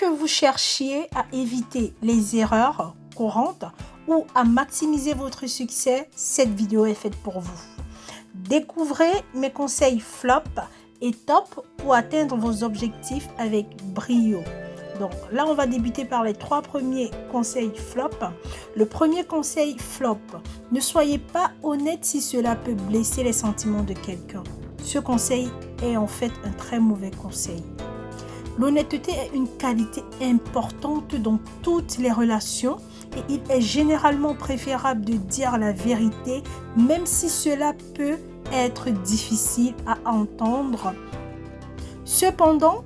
que vous cherchiez à éviter les erreurs courantes ou à maximiser votre succès, cette vidéo est faite pour vous. Découvrez mes conseils flop et top pour atteindre vos objectifs avec brio. Donc là, on va débuter par les 3 premiers conseils flop. Le premier conseil flop, ne soyez pas honnête si cela peut blesser les sentiments de quelqu'un. Ce conseil est en fait un très mauvais conseil. L'honnêteté est une qualité importante dans toutes les relations et il est généralement préférable de dire la vérité, même si cela peut être difficile à entendre. Cependant,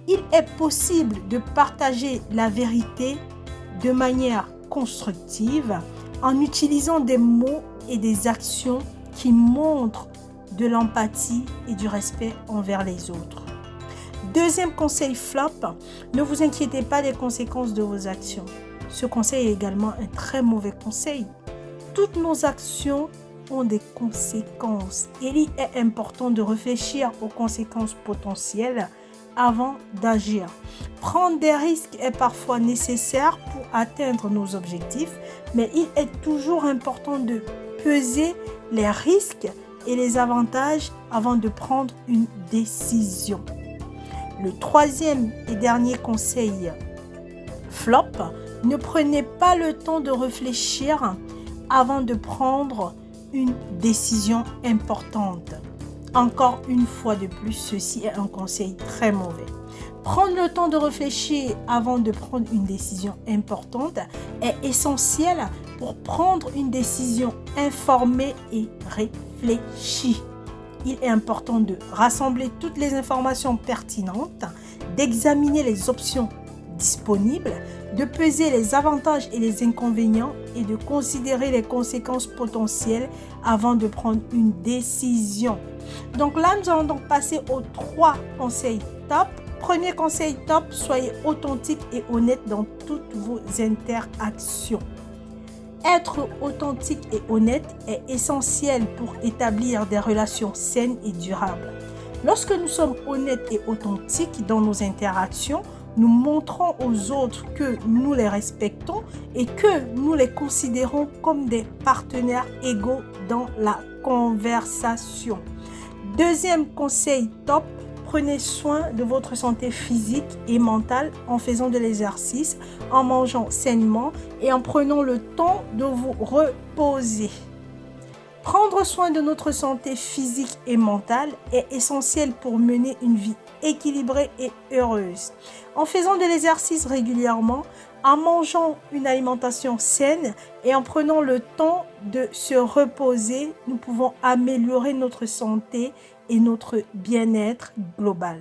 il est possible de partager la vérité de manière constructive en utilisant des mots et des actions qui montrent de l'empathie et du respect envers les autres. Deuxième conseil flop, ne vous inquiétez pas des conséquences de vos actions. Ce conseil est également un très mauvais conseil. Toutes nos actions ont des conséquences et il est important de réfléchir aux conséquences potentielles avant d'agir. Prendre des risques est parfois nécessaire pour atteindre nos objectifs, mais il est toujours important de peser les risques et les avantages avant de prendre une décision. Le troisième et dernier conseil flop, ne prenez pas le temps de réfléchir avant de prendre une décision importante. Encore une fois de plus, ceci est un conseil très mauvais. Prendre le temps de réfléchir avant de prendre une décision importante est essentiel pour prendre une décision informée et réfléchie. Il est important de rassembler toutes les informations pertinentes, d'examiner les options disponibles, de peser les avantages et les inconvénients et de considérer les conséquences potentielles avant de prendre une décision. Donc là, nous allons donc passer aux 3 conseils top. Premier conseil top, soyez authentique et honnête dans toutes vos interactions. Être authentique et honnête est essentiel pour établir des relations saines et durables. Lorsque nous sommes honnêtes et authentiques dans nos interactions, nous montrons aux autres que nous les respectons et que nous les considérons comme des partenaires égaux dans la conversation. Deuxième conseil top, prenez soin de votre santé physique et mentale en faisant de l'exercice, en mangeant sainement et en prenant le temps de vous reposer. Prendre soin de notre santé physique et mentale est essentiel pour mener une vie équilibrée et heureuse. En faisant de l'exercice régulièrement, en mangeant une alimentation saine et en prenant le temps de se reposer, nous pouvons améliorer notre santé et notre bien-être global.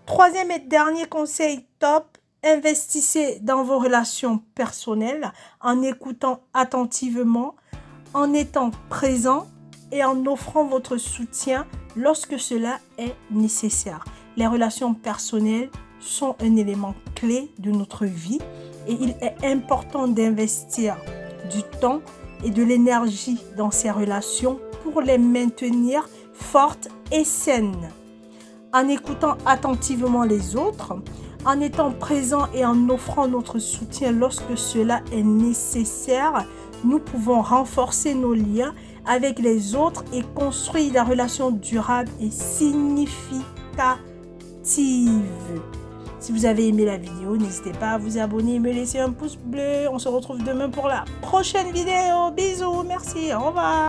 Troisième et dernier conseil top, investissez dans vos relations personnelles en écoutant attentivement, en étant présent et en offrant votre soutien lorsque cela est nécessaire. Les relations personnelles sont un élément clé de notre vie et il est important d'investir du temps et de l'énergie dans ces relations pour les maintenir fortes et saines. En écoutant attentivement les autres, en étant présent et en offrant notre soutien lorsque cela est nécessaire, nous pouvons renforcer nos liens avec les autres et construire des relations durables et significatives. Si vous avez aimé la vidéo, n'hésitez pas à vous abonner et me laisser un pouce bleu. On se retrouve demain pour la prochaine vidéo. Bisous, merci, au revoir.